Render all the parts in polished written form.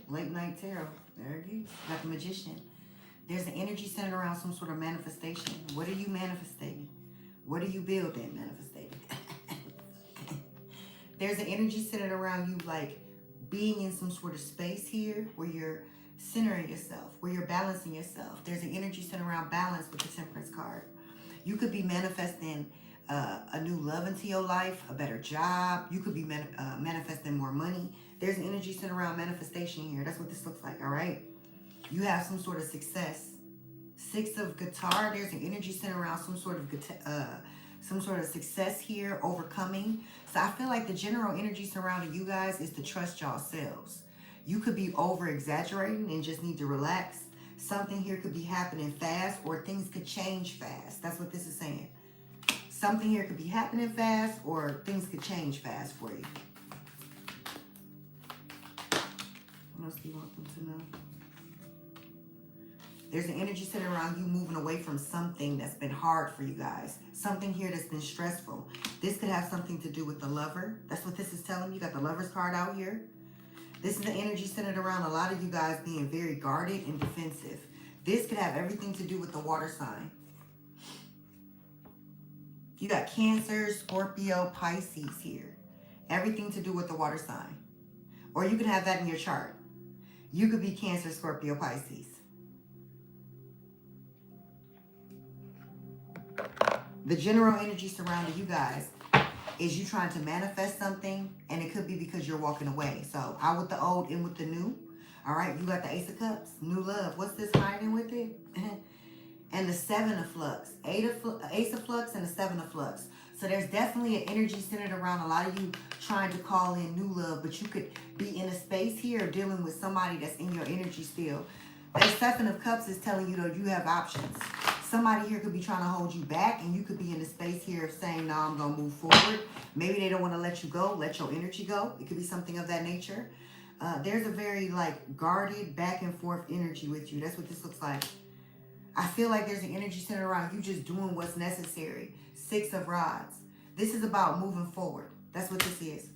Late night tarot. There it is. Got the Magician. There's an energy centered around some sort of manifestation. What are you manifesting? What are you building? Manifesting. There's an energy centered around you, like being in some sort of space here where you're centering yourself, where you're balancing yourself. There's an energy centered around balance with the Temperance card. You could be manifesting a new love into your life, a better job. You could be manifesting more money. There's an energy centered around manifestation here. That's what this looks like, all right? You have some sort of success. Six of guitar, there's an energy centered around some sort of success here, overcoming. So I feel like the general energy surrounding you guys is to trust y'all selves. You could be over exaggerating and just need to relax. Something here could be happening fast, or things could change fast. That's what this is saying. Something here could be happening fast, or things could change fast for you. What else do you want them to know? There's an energy centered around you moving away from something that's been hard for you guys. Something here that's been stressful. This could have something to do with the lover. That's what this is telling me. You got the Lover's card out here. This is an energy centered around a lot of you guys being very guarded and defensive. This could have everything to do with the water sign. You got Cancer, Scorpio, Pisces here. Everything to do with the water sign. Or you can have that in your chart. You could be Cancer, Scorpio, Pisces. The general energy surrounding you guys is you trying to manifest something, and it could be because you're walking away. So out with the old, in with the new. All right, you got the Ace of Cups, new love. What's this hiding with it? And the Seven of Flux, Ace of Flux and the Seven of Flux. So there's definitely an energy centered around a lot of you trying to call in new love, but you could be in a space here dealing with somebody that's in your energy still. The Seven of Cups is telling you that you have options. Somebody here could be trying to hold you back, and you could be in the space here of saying, no, I'm going to move forward. Maybe they don't want to let you go, let your energy go. It could be something of that nature. There's a very, like, guarded back and forth energy with you. That's what this looks like. I feel like there's an energy centered around you just doing what's necessary. Six of Rods. This is about moving forward. That's what this is.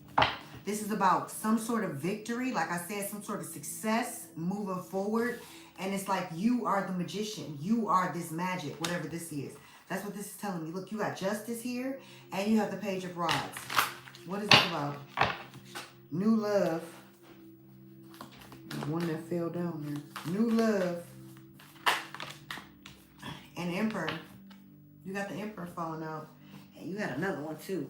This is about some sort of victory. Like I said, some sort of success, moving forward. And it's like you are the magician. You are this magic, whatever this is. That's what this is telling me. Look, you got Justice here, and you have the Page of Rods. What is it about? New love. The one that fell down there. New love. And Emperor. You got the Emperor falling out. And you got another one, too.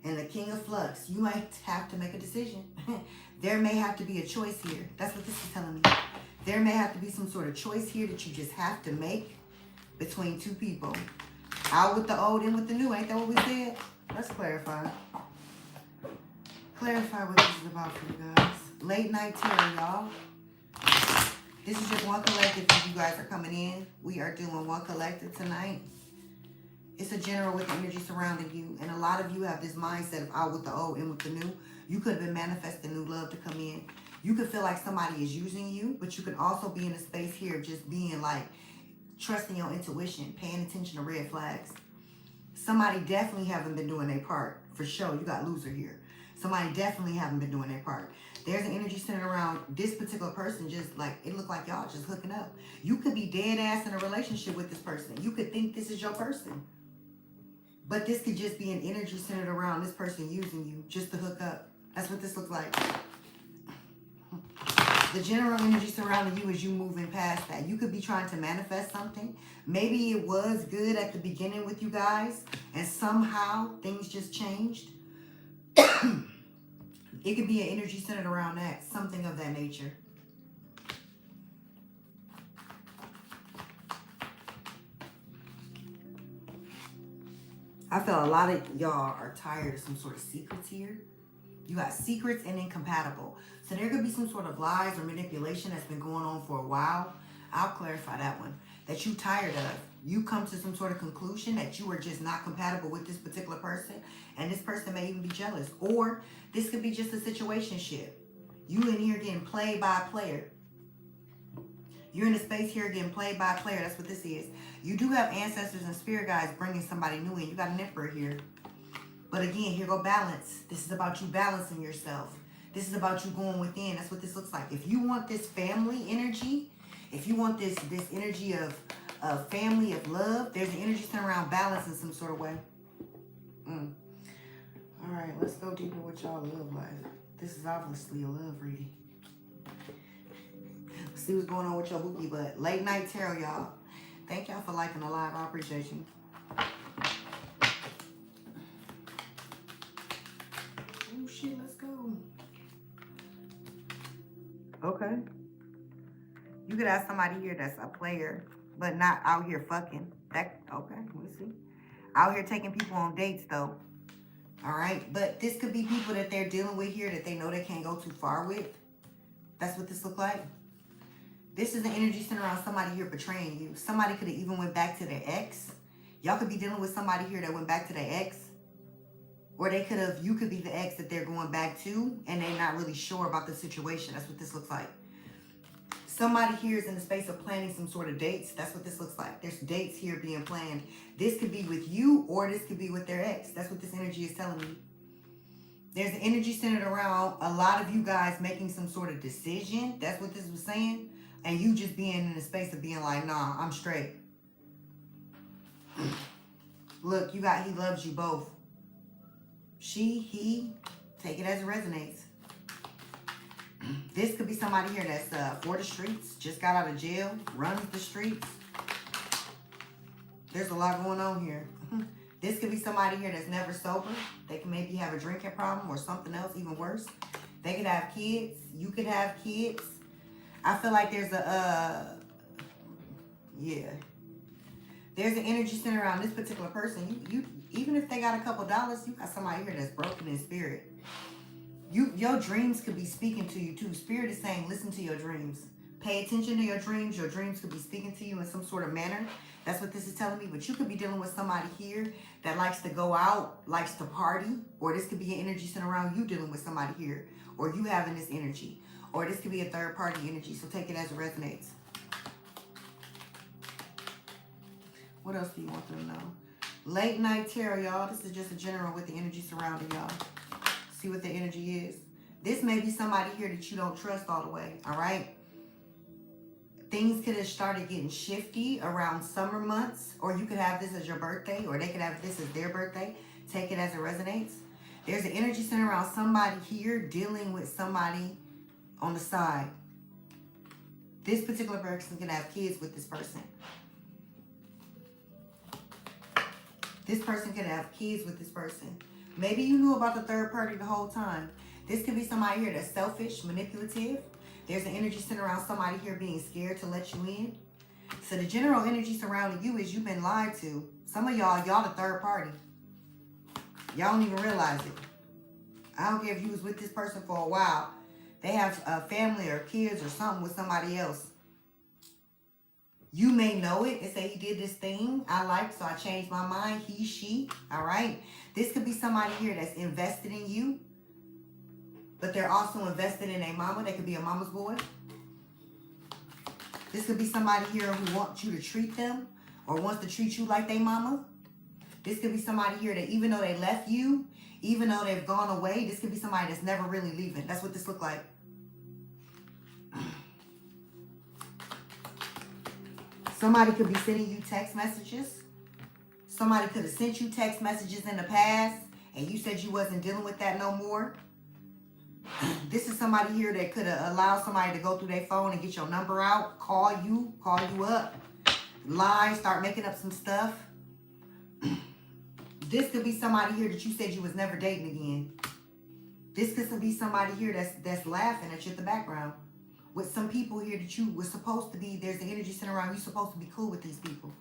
And the King of Flux. You might have to make a decision. There may have to be a choice here. That's what this is telling me. There may have to be some sort of choice here that you just have to make between two people. Out with the old, in with the new. Ain't that what we said? Let's clarify. Clarify what this is about for you guys. Late night tarot, y'all. This is just one collective if you guys are coming in. We are doing one collective tonight. It's a general with the energy surrounding you. And a lot of you have this mindset of out with the old, in with the new. You could have been manifesting new love to come in. You could feel like somebody is using you, but you could also be in a space here of just being like, trusting your intuition, paying attention to red flags. Somebody definitely haven't been doing their part. For sure, you got loser here. Somebody definitely haven't been doing their part. There's an energy centered around this particular person, just like, it looked like y'all just hooking up. You could be dead ass in a relationship with this person. You could think this is your person. But this could just be an energy centered around this person using you just to hook up. That's what this looks like. The general energy surrounding you is you moving past that. You could be trying to manifest something. Maybe it was good at the beginning with you guys, and somehow things just changed. It could be an energy centered around that, something of that nature. I feel a lot of y'all are tired of some sort of secrets here. You got secrets and incompatible. So there could be some sort of lies or manipulation that's been going on for a while. I'll clarify that one. That you tired of. You come to some sort of conclusion that you are just not compatible with this particular person. And this person may even be jealous. Or this could be just a situationship. You in here getting played by a player. You're in a space here getting played by a player. That's what this is. You do have ancestors and spirit guides bringing somebody new in. You got an Emperor here. But again, here go balance. This is about you balancing yourself. This is about you going within. That's what this looks like. If you want this family energy, if you want this energy of family, of love, there's an energy centered around balance in some sort of way. All right, let's go deeper with y'all love life. This is obviously a love reading. Let's see what's going on with your bookie butt. Late night tarot, y'all. Thank y'all for liking the live. I appreciate you. Oh shit, let's go. Okay. You could have somebody here that's a player, but not out here fucking. That okay, let's see. Out here taking people on dates though. All right, but this could be people that they're dealing with here that they know they can't go too far with. That's what this look like. This is the energy centered around somebody here betraying you. Somebody could have even went back to their ex. Y'all could be dealing with somebody here that went back to their ex. Or they could have, you could be the ex that they're going back to and they're not really sure about the situation. That's what this looks like. Somebody here is in the space of planning some sort of dates. That's what this looks like. There's dates here being planned. This could be with you or this could be with their ex. That's what this energy is telling me. There's an energy centered around a lot of you guys making some sort of decision. That's what this was saying. And you just being in the space of being like, nah, I'm straight. Look, you got he loves you both. She, he, take it as it resonates. This could be somebody here that's for the streets, just got out of jail, runs the streets. There's a lot going on here. This could be somebody here that's never sober. They can maybe have a drinking problem or something else even worse. They could have kids. You could have kids. I feel like there's there's an energy centered around this particular person. You even if they got a couple dollars, you got somebody here that's broken in spirit. Your dreams could be speaking to you too. Spirit is saying, listen to your dreams. Pay attention to your dreams. Your dreams could be speaking to you in some sort of manner. That's what this is telling me. But you could be dealing with somebody here that likes to go out, likes to party. Or this could be an energy centered around you dealing with somebody here. Or you having this energy. Or this could be a third party energy. So take it as it resonates. What else do you want them to know? Late night tarot, y'all. This is just a general with the energy surrounding y'all. See what the energy is. This may be somebody here that you don't trust all the way, all right? Things could have started getting shifty around summer months, or you could have this as your birthday, or they could have this as their birthday. Take it as it resonates. There's an energy centered around somebody here dealing with somebody on the side. This particular person can have kids with this person. This person can have kids with this person. Maybe you knew about the third party the whole time. This could be somebody here that's selfish, manipulative. There's an energy centered around somebody here being scared to let you in. So the general energy surrounding you is you've been lied to. Some of y'all the third party. Y'all don't even realize it. I don't care if you was with this person for a while. They have a family or kids or something with somebody else. You may know it and say he did this thing I like, so I changed my mind. He, she, all right? This could be somebody here that's invested in you, but they're also invested in a mama. They could be a mama's boy. This could be somebody here who wants you to treat them or wants to treat you like they mama. This could be somebody here that even though they left you, even though they've gone away, this could be somebody that's never really leaving. That's what this look like. Somebody could be sending you text messages. Somebody could have sent you text messages in the past and you said you wasn't dealing with that no more. This is somebody here that could have allowed somebody to go through their phone and get your number out, call you up, lie, start making up some stuff. This could be somebody here that you said you was never dating again. This could be somebody here that's laughing at you in the background. With some people here that you were supposed to be, there's the energy centered around you supposed to be cool with these people.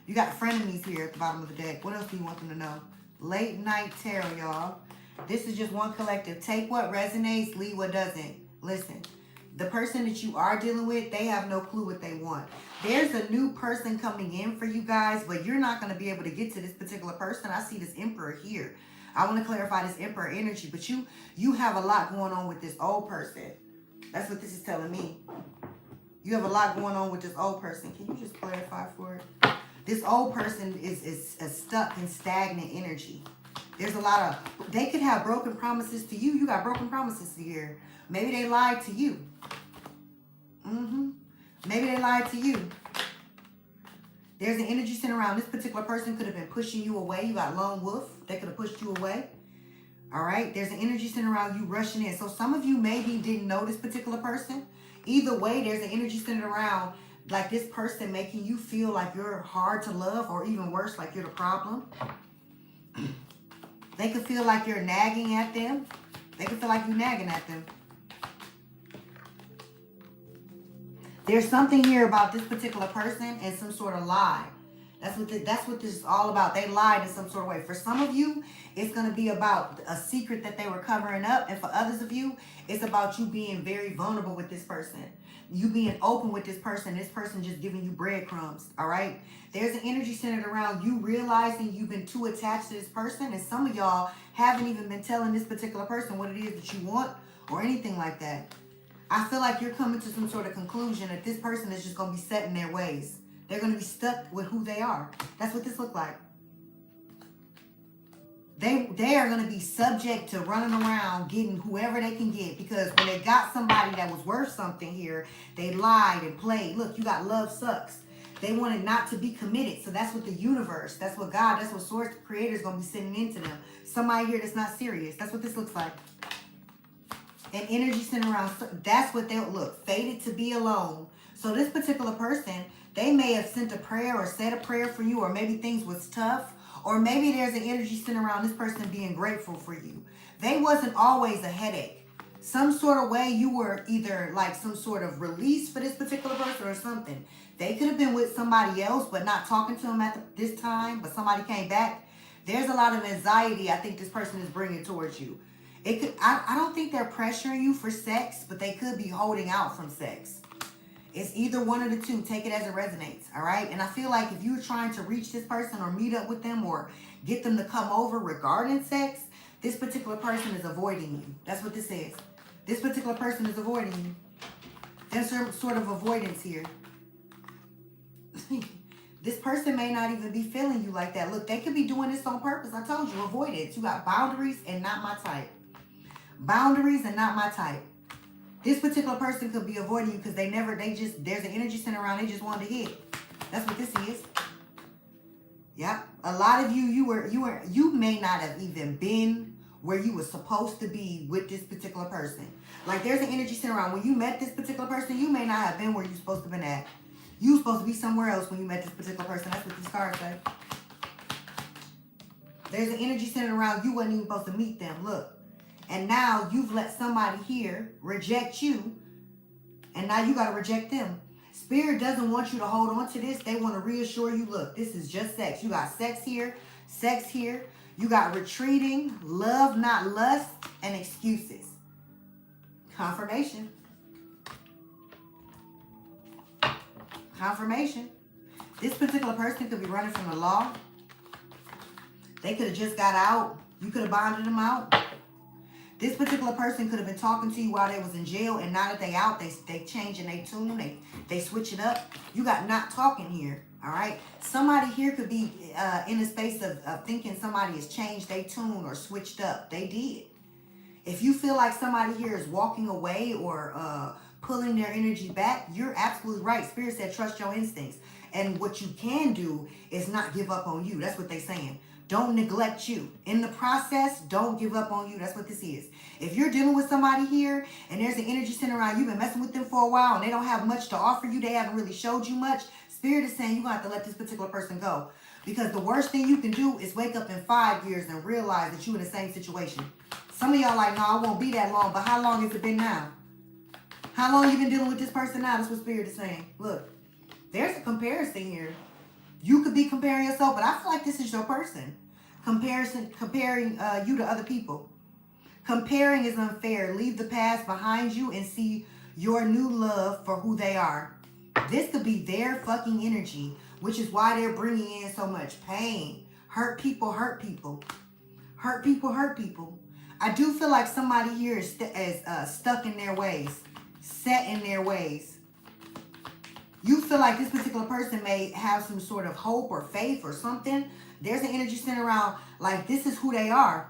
You got frenemies here at the bottom of the deck. What else do you want them to know? Late night tarot, y'all. This is just one collective. Take what resonates, leave what doesn't. Listen, the person that you are dealing with, they have no clue what they want. There's a new person coming in for you guys, but you're not going to be able to get to this particular person. I see this emperor here. I want to clarify this emperor energy, but you have a lot going on with this old person. That's what this is telling me. You have a lot going on with this old person. Can you just clarify for it? This old person is a stuck and stagnant energy. There's a lot of, they could have broken promises to you. You got broken promises here. Maybe they lied to you. Maybe they lied to you. There's an energy center around. This particular person could have been pushing you away. You got lone wolf. They could have pushed you away. All right. There's an energy center around you rushing in. So some of you maybe didn't know this particular person. Either way, there's an energy centered around like this person making you feel like you're hard to love, or even worse, like you're the problem. They could feel like you're nagging at them. They could feel like you're nagging at them. There's something here about this particular person and some sort of lie. That's what this is all about. They lied in some sort of way. For some of you, it's going to be about a secret that they were covering up. And for others of you, it's about you being very vulnerable with this person. You being open with this person just giving you breadcrumbs, all right? There's an energy centered around you realizing you've been too attached to this person. And some of y'all haven't even been telling this particular person what it is that you want or anything like that. I feel like you're coming to some sort of conclusion that this person is just going to be set in their ways. They're going to be stuck with who they are. That's what this looks like. They are going to be subject to running around getting whoever they can get, because when they got somebody that was worth something here, they lied and played. Look, you got love sucks. They wanted not to be committed. So that's what the universe, that's what God, that's what Source Creator is going to be sending into them. Somebody here that's not serious. That's what this looks like. And energy centered around, that's what they'll look, fated to be alone. So this particular person, they may have sent a prayer or said a prayer for you, or maybe things was tough, or maybe there's an energy centered around this person being grateful for you. They wasn't always a headache. Some sort of way you were either like some sort of release for this particular person or something. They could have been with somebody else, but not talking to them at this time, but somebody came back. There's a lot of anxiety I think this person is bringing towards you. It could, I don't think they're pressuring you for sex, but they could be holding out from sex. It's either one of the two. Take it as it resonates, all right? And I feel like if you're trying to reach this person or meet up with them or get them to come over regarding sex, this particular person is avoiding you. That's what this is. This particular person is avoiding you. There's some sort of avoidance here. This person may not even be feeling you like that. Look, they could be doing this on purpose. I told you, avoid it. You got boundaries and not my type. Boundaries and not my type. This particular person could be avoiding you because there's an energy center around, they just wanted to hit. That's what this is. Yeah. A lot of you may not have even been where you were supposed to be with this particular person. Like there's an energy center around when you met this particular person, you may not have been where you're supposed to have been at. You were supposed to be somewhere else when you met this particular person. That's what these cards say. There's an energy centered around you wasn't even supposed to meet them. Look. And now you've let somebody here reject you. And now you got to reject them. Spirit doesn't want you to hold on to this. They want to reassure you, look, this is just sex. You got sex here, sex here. You got retreating, love, not lust, and excuses. Confirmation. Confirmation. This particular person could be running from the law. They could have just got out. You could have bonded them out. This particular person could have been talking to you while they was in jail, and now that they out, they changing their tune, they switch it up. You got not talking here, all right? Somebody here could be in a space of thinking somebody has changed their tune or switched up. They did. If you feel like somebody here is walking away or pulling their energy back, you're absolutely right. Spirit said trust your instincts. And what you can do is not give up on you. That's what they're saying. Don't neglect you. In the process, don't give up on you. That's what this is. If you're dealing with somebody here and there's an energy center around, you've been messing with them for a while and they don't have much to offer you, they haven't really showed you much, Spirit is saying you're going to have to let this particular person go. Because the worst thing you can do is wake up in 5 years and realize that you're in the same situation. Some of y'all like, no, I won't be that long. But how long has it been now? How long you been dealing with this person now? That's what Spirit is saying. Look, there's a comparison here. You could be comparing yourself, but I feel like this is your person. Comparing you to other people. Comparing is unfair. Leave the past behind you and see your new love for who they are. This could be their fucking energy, which is why they're bringing in so much pain. Hurt people, hurt people. Hurt people, hurt people. I do feel like somebody here is stuck in their ways. Set in their ways. You feel like this particular person may have some sort of hope or faith or something. There's an energy centered around like this is who they are.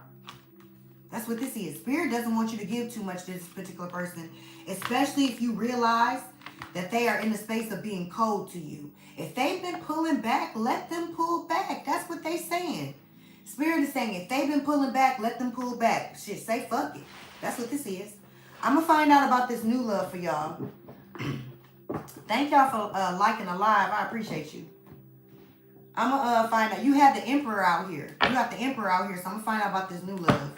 That's what this is. Spirit doesn't want you to give too much to this particular person, especially if you realize that they are in the space of being cold to you. If they've been pulling back, let them pull back. That's what they're saying. Spirit is saying if they've been pulling back, let them pull back. Shit, say fuck it. That's what this is. I'm going to find out about this new love for y'all. Thank y'all for liking the live. I appreciate you. I'm going to find out. You have the Emperor out here. You got the Emperor out here, so I'm going to find out about this new love.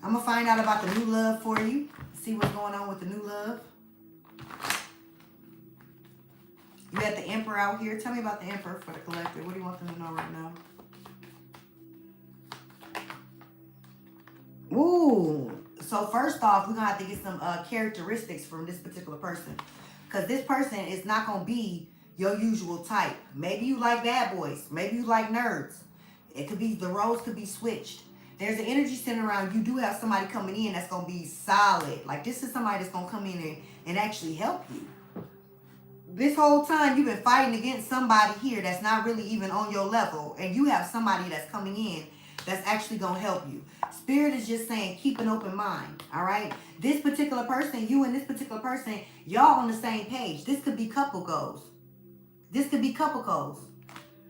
I'm going to find out about the new love for you. See what's going on with the new love. You got the Emperor out here. Tell me about the Emperor for the collective. What do you want them to know right now? Ooh. So first off, we're going to have to get some characteristics from this particular person. Because this person is not going to be your usual type. Maybe you like bad boys. Maybe you like nerds. It could be, the roles could be switched. There's an energy centered around, you do have somebody coming in that's going to be solid. Like this is somebody that's going to come in and actually help you. This whole time you've been fighting against somebody here that's not really even on your level. And you have somebody that's coming in that's actually going to help you. Spirit is just saying, keep an open mind. All right. This particular person, you and this particular person, y'all on the same page. This could be couple goals. This could be couple goals.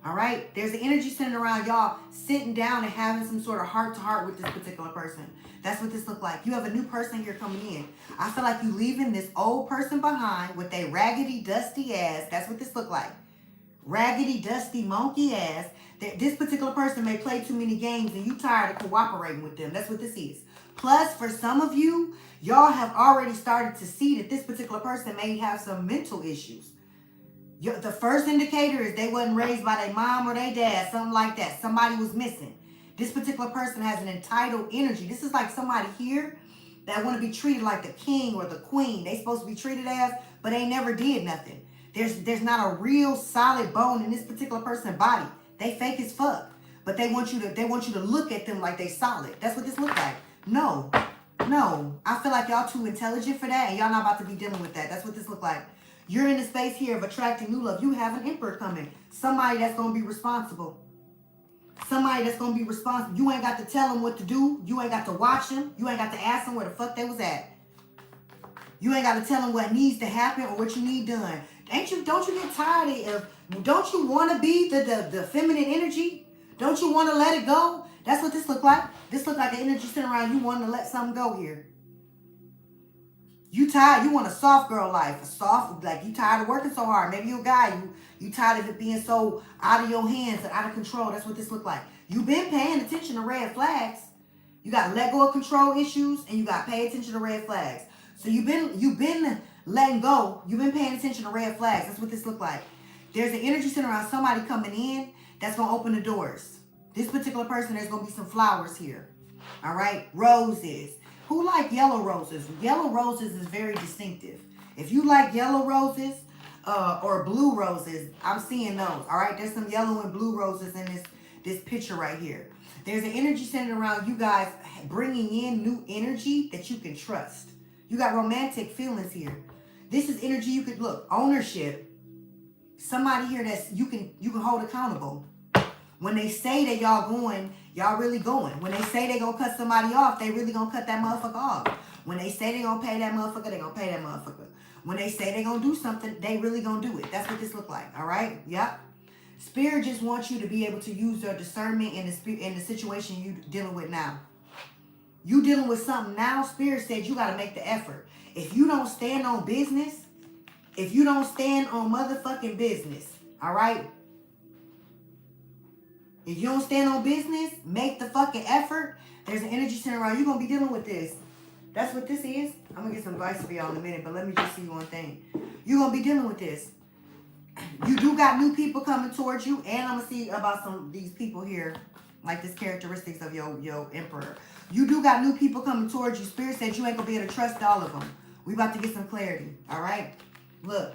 All right. There's an energy centered around y'all sitting down and having some sort of heart to heart with this particular person. That's what this look like. You have a new person here coming in. I feel like you leaving this old person behind with a raggedy, dusty ass. That's what this look like. Raggedy, dusty, monkey ass. This particular person may play too many games and you tired of cooperating with them. That's what this is. Plus, for some of you, y'all have already started to see that this particular person may have some mental issues. The first indicator is they wasn't raised by their mom or their dad, something like that. Somebody was missing. This particular person has an entitled energy. This is like somebody here that want to be treated like the king or the queen. They supposed to be treated as, but they never did nothing. There's not a real solid bone in this particular person's body. They fake as fuck, but they want you to look at them like they solid. That's what this look like. No, I feel like y'all too intelligent for that, and y'all not about to be dealing with that. That's what this look like. You're in the space here of attracting new love. You have an Emperor coming. Somebody that's going to be responsible. Somebody that's going to be responsible. You ain't got to tell them what to do. You ain't got to watch them. You ain't got to ask them where the fuck they was at. You ain't got to tell them what needs to happen or what you need done. Don't you get tired of, don't you want to be the feminine energy? Don't you want to let it go? That's what this look like. This look like an energy sitting around you wanting to let something go here. You tired, you want a soft girl life. A soft, like you tired of working so hard. Maybe you're a guy, you tired of it being so out of your hands and out of control. That's what this look like. You've been paying attention to red flags. You got let go of control issues and you got pay attention to red flags. So you've been letting go. You've been paying attention to red flags. That's what this look like. There's an energy center around somebody coming in that's going to open the doors. This particular person, there's going to be some flowers here. All right. Roses. Who like yellow roses? Yellow roses is very distinctive. If you like yellow roses or blue roses, I'm seeing those. All right. There's some yellow and blue roses in this picture right here. There's an energy centered around you guys bringing in new energy that you can trust. You got romantic feelings here. This is energy you could look. Ownership. Somebody here that's you can hold accountable. When they say that y'all going, y'all really going. When they say they gonna cut somebody off, they really gonna cut that motherfucker off. When they say they gonna pay that motherfucker, they gonna pay that motherfucker. When they say they gonna do something, they really gonna do it. That's what this look like. All right? Yep. Spirit just wants you to be able to use your discernment in the situation you dealing with now. You dealing with something now, Spirit said you got to make the effort. If you don't stand on business, if you don't stand on motherfucking business, all right? If you don't stand on business, make the fucking effort. There's an energy center around. You're going to be dealing with this. That's what this is. I'm going to get some advice for y'all in a minute, but let me just see one thing. You're going to be dealing with this. You do got new people coming towards you, and I'm going to see about some of these people here, like this characteristics of your Emperor. You do got new people coming towards you. Spirit said you ain't going to be able to trust all of them. We about to get some clarity, all right? Look,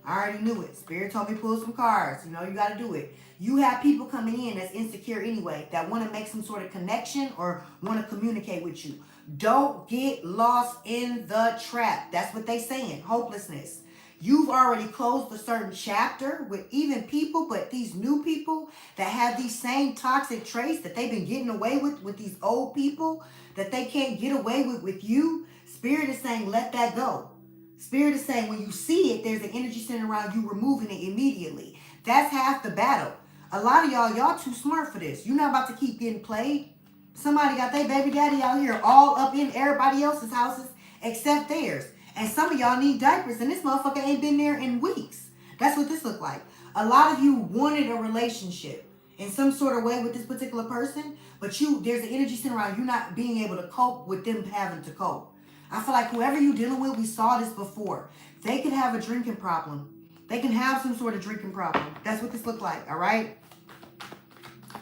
I already knew it. Spirit told me pull some cards. You know, you got to do it. You have people coming in that's insecure anyway, that want to make some sort of connection or want to communicate with you. Don't get lost in the trap. That's what they saying. Hopelessness. You've already closed a certain chapter with even people, but these new people that have these same toxic traits that they've been getting away with these old people that they can't get away with you, Spirit is saying, let that go. Spirit is saying, when you see it, there's an energy center around you, removing it immediately. That's half the battle. A lot of y'all too smart for this. You're not about to keep getting played. Somebody got their baby daddy out here all up in everybody else's houses except theirs. And some of y'all need diapers, and this motherfucker ain't been there in weeks. That's what this look like. A lot of you wanted a relationship in some sort of way with this particular person, but there's an energy center around you not being able to cope with them having to cope. I feel like whoever you're dealing with, we saw this before. They could have a drinking problem. They can have some sort of drinking problem. That's what this look like, all right?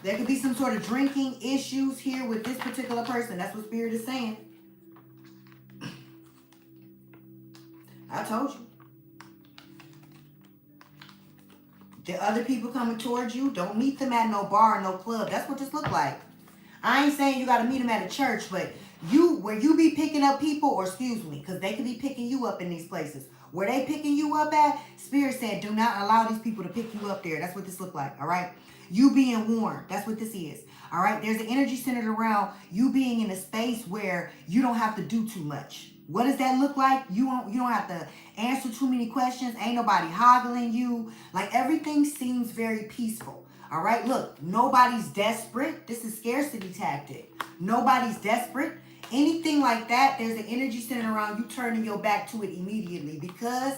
There could be some sort of drinking issues here with this particular person. That's what Spirit is saying. I told you. The other people coming towards you, don't meet them at no bar, no club. That's what this look like. I ain't saying you got to meet them at a church, but where you be picking up people, or excuse me, because they could be picking you up in these places. Where they picking you up at, Spirit said, do not allow these people to pick you up there. That's what this look like, all right? You being warned. That's what this is, all right? There's an energy centered around you being in a space where you don't have to do too much. What does that look like? You don't have to answer too many questions. Ain't nobody hoggling you. Like, everything seems very peaceful. All right, look, nobody's desperate. This is scarcity tactic. Nobody's desperate. Anything like that, there's an energy centered around you turning your back to it immediately, because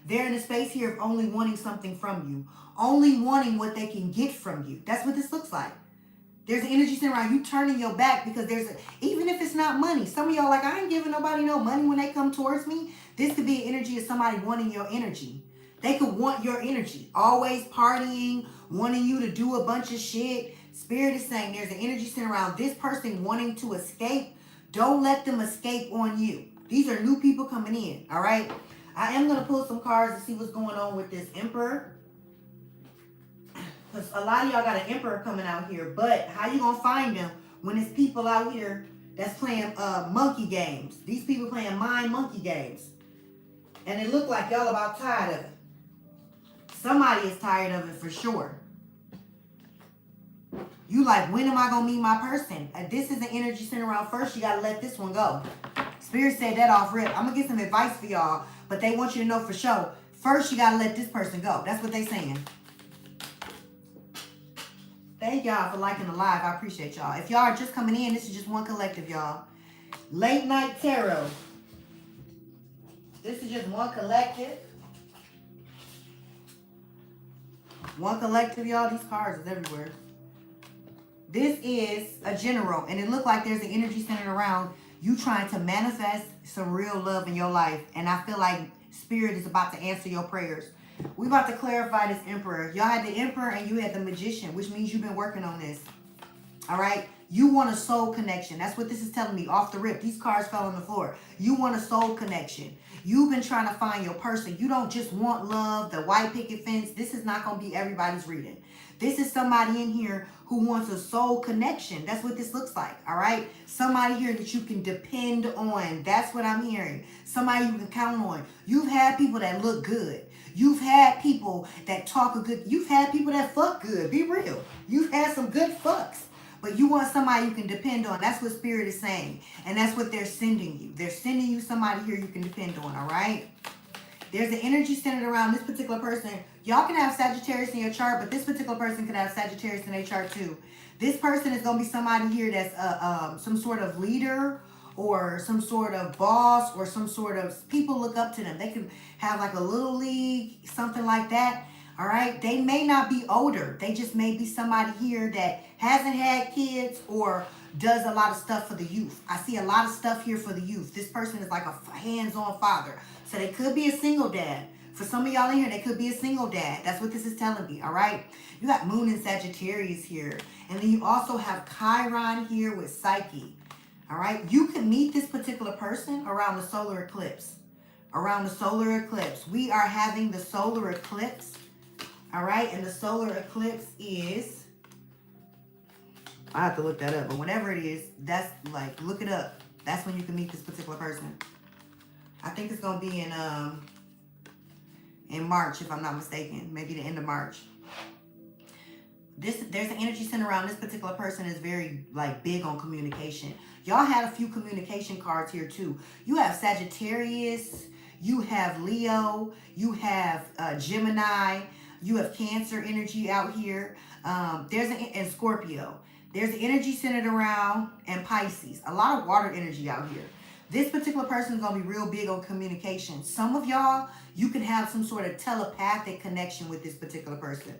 they're in a space here of only wanting something from you. Only wanting what they can get from you. That's what this looks like. There's an energy centered around you turning your back because even if it's not money. Some of y'all like, I ain't giving nobody no money when they come towards me. This could be an energy of somebody wanting your energy. They could want your energy. Always partying, wanting you to do a bunch of shit. Spirit is saying there's an energy centered around this person wanting to escape. Don't let them escape on you. These are new people coming in, all right? I am going to pull some cards to see what's going on with this Emperor. Because a lot of y'all got an Emperor coming out here. But how you going to find them when it's people out here that's playing monkey games? These people playing mind monkey games. And it look like y'all about tired of it. Somebody is tired of it for sure. You like, when am I going to meet my person? This is an energy centered around. First, you got to let this one go. Spirit said that off rip. I'm going to get some advice for y'all, but they want you to know for sure. First, you got to let this person go. That's what they saying. Thank y'all for liking the live. I appreciate y'all. If y'all are just coming in, this is just one collective, y'all. Late Night Tarot. This is just one collective. One collective, y'all. These cards is everywhere. This is a general, and it looked like there's an energy centered around you trying to manifest some real love in your life. And I feel like Spirit is about to answer your prayers. We about to clarify this Emperor. Y'all had the Emperor and you had the Magician, which means you've been working on this. All right? You want a soul connection. That's what this is telling me off the rip. These cards fell on the floor. You want a soul connection. You've been trying to find your person. You don't just want love, the white picket fence. This is not going to be everybody's reading. This is somebody in here who wants a soul connection. That's what this looks like, all right? Somebody here that you can depend on. That's what I'm hearing. Somebody you can count on. You've had people that look good. You've had people that talk a good... You've had people that fuck good. Be real. You've had some good fucks. But you want somebody you can depend on. That's what Spirit is saying. And that's what they're sending you. They're sending you somebody here you can depend on, all right? There's an energy centered around this particular person. Y'all can have Sagittarius in your chart, but this particular person can have Sagittarius in their chart too. This person is going to be somebody here that's some sort of leader or some sort of boss or some sort of... People look up to them. They can have like a little league, something like that. All right? They may not be older. They just may be somebody here that hasn't had kids or does a lot of stuff for the youth. I see a lot of stuff here for the youth. This person is like a hands-on father. So they could be a single dad. For some of y'all in here, they could be a single dad. That's what this is telling me, all right? You got Moon and Sagittarius here. And then you also have Chiron here with Psyche, all right? You can meet this particular person around the solar eclipse. Around the solar eclipse. We are having the solar eclipse, all right? And the solar eclipse is... I have to look that up. But whenever it is, that's like, look it up. That's when you can meet this particular person. I think it's going to be in... in March, if I'm not mistaken. Maybe the end of March. There's an energy center around this particular person is very like big on communication. Y'all had a few communication cards here too. You have Sagittarius, you have Leo, you have Gemini, you have Cancer energy out here. And Scorpio. There's an energy centered around and Pisces. A lot of water energy out here. This particular person is going to be real big on communication. Some of y'all, you can have some sort of telepathic connection with this particular person.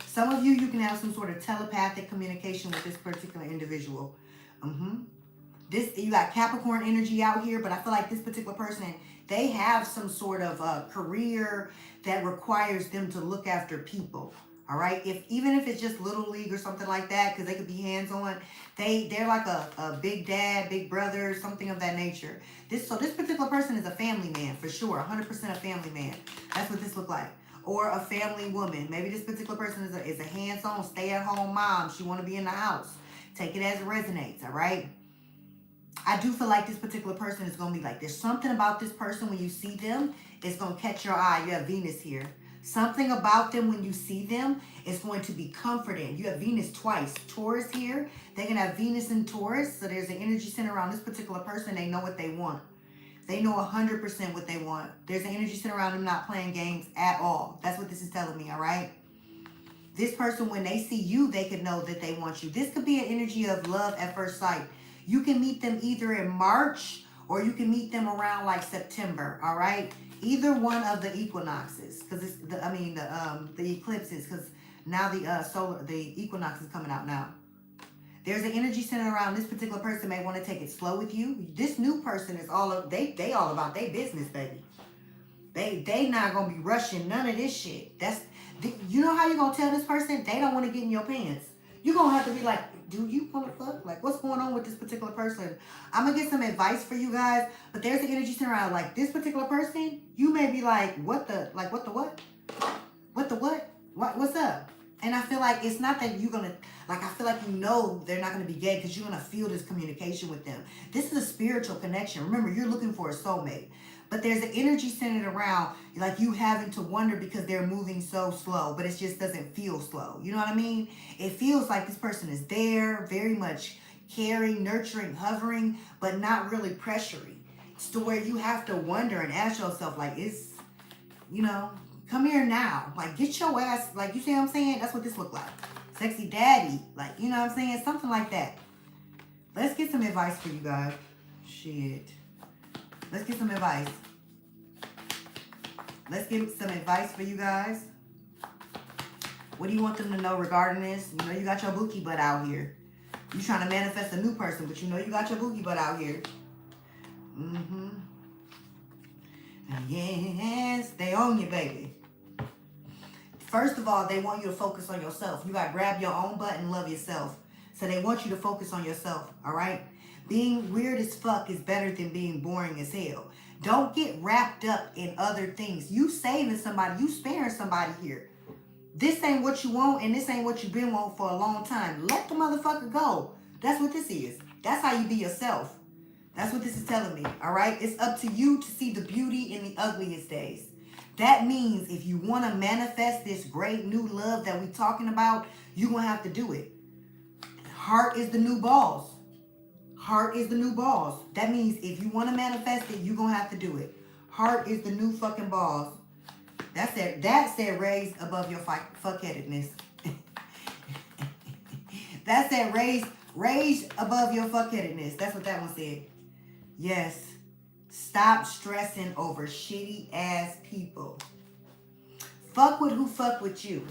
Some of you, you can have some sort of telepathic communication with this particular individual. You got Capricorn energy out here, but I feel like this particular person, they have some sort of career that requires them to look after people. All right, even if it's just little league or something like that, because they could be hands-on, they're like a big dad, big brother, something of that nature. This particular person is a family man for sure, 100% a family man. That's what this look like. Or a family woman. Maybe this particular person is a hands-on, stay-at-home mom. She want to be in the house. Take it as it resonates. All right. I do feel like this particular person is going to be like, there's something about this person when you see them, it's going to catch your eye. You have Venus here. Something about them when you see them is going to be comforting. You have Venus twice. Taurus here. They can have Venus in Taurus. So there's an energy center around this particular person. They know what they want. They know 100% what they want. There's an energy center around them not playing games at all. That's what this is telling me, all right? This person, when they see you, they could know that they want you. This could be an energy of love at first sight. You can meet them either in March or you can meet them around like September, all right? Either one of the equinoxes, because it's the eclipses, because now the equinox is coming out now. There's an energy center around this particular person may want to take it slow with you. This new person is all about their business, baby. They not gonna be rushing none of this shit. You know how you gonna tell this person they don't want to get in your pants? You're gonna have to be like, do you want to fuck? Like, what's going on with this particular person? I'm gonna get some advice for you guys, but there's an energy center around like this particular person. You may be like, what the what? What the what? What's up? And I feel like it's not that you're gonna I feel like you know they're not gonna be gay because you're gonna feel this communication with them. This is a spiritual connection. Remember, you're looking for a soulmate. But there's an energy centered around like you having to wonder because they're moving so slow, but it just doesn't feel slow. You know what I mean? It feels like this person is there, very much caring, nurturing, hovering, but not really pressuring. It's to where you have to wonder and ask yourself, like, come here now. Like, get your ass, like, you see what I'm saying? That's what this look like. Sexy daddy. Like, you know what I'm saying? Something like that. Let's get some advice for you guys. Shit. Let's get some advice. Let's get some advice for you guys. What do you want them to know regarding this? You know you got your bookie butt out here. You trying to manifest a new person, but you know you got your bookie butt out here. Yes, they own you, baby. First of all, they want you to focus on yourself. You got to grab your own butt and love yourself. So they want you to focus on yourself, all right? Being weird as fuck is better than being boring as hell. Don't get wrapped up in other things. You saving somebody. You sparing somebody here. This ain't what you want, and this ain't what you've been wanting for a long time. Let the motherfucker go. That's what this is. That's how you be yourself. That's what this is telling me, all right? It's up to you to see the beauty in the ugliest days. That means if you want to manifest this great new love that we're talking about, you're going to have to do it. Heart is the new balls. Heart is the new balls. That means if you want to manifest it, you're going to have to do it. Heart is the new fucking balls. That's that raised above your fuckheadedness. That's that raised above your fuckheadedness. That's what that one said. Yes. Stop stressing over shitty ass people. Fuck with who fuck with you.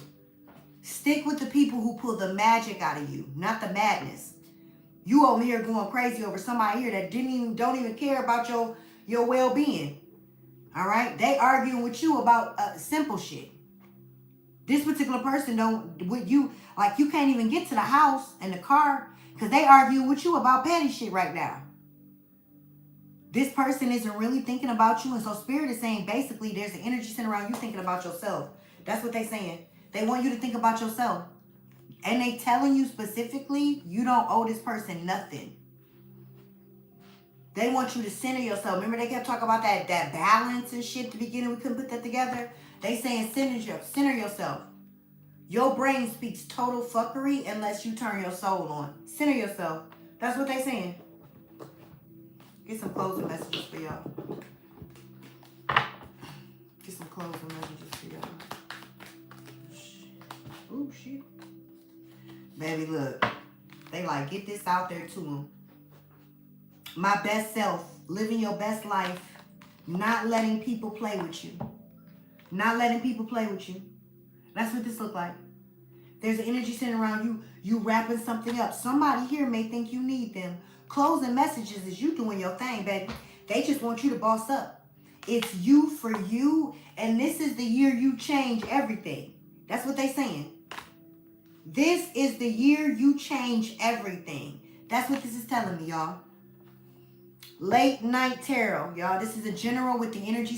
Stick with the people who pull the magic out of you, not the madness. You over here going crazy over somebody here that don't even care about your well-being. All right? They arguing with you about simple shit. This particular person you can't even get to the house and the car because they arguing with you about petty shit right now. This person isn't really thinking about you, and so Spirit is saying basically there's an energy center around you thinking about yourself. That's what they're saying. They want you to think about yourself. And they telling you specifically you don't owe this person nothing. They want you to center yourself. Remember they kept talking about that balance and shit at the beginning. We couldn't put that together. They saying center yourself. Your brain speaks total fuckery unless you turn your soul on. Center yourself. That's what they saying. Get some closing messages for y'all. Get some closing messages for y'all. Oh, shit. Baby, look. They like, get this out there to them. My best self. Living your best life. Not letting people play with you. Not letting people play with you. That's what this look like. There's an energy sitting around you. You wrapping something up. Somebody here may think you need them. Closing messages is you doing your thing, baby. They just want you to boss up. It's you for you. And this is the year you change everything. That's what they saying. This is the year you change everything. That's what this is telling me, y'all. Late night tarot, y'all. This is a general with the energy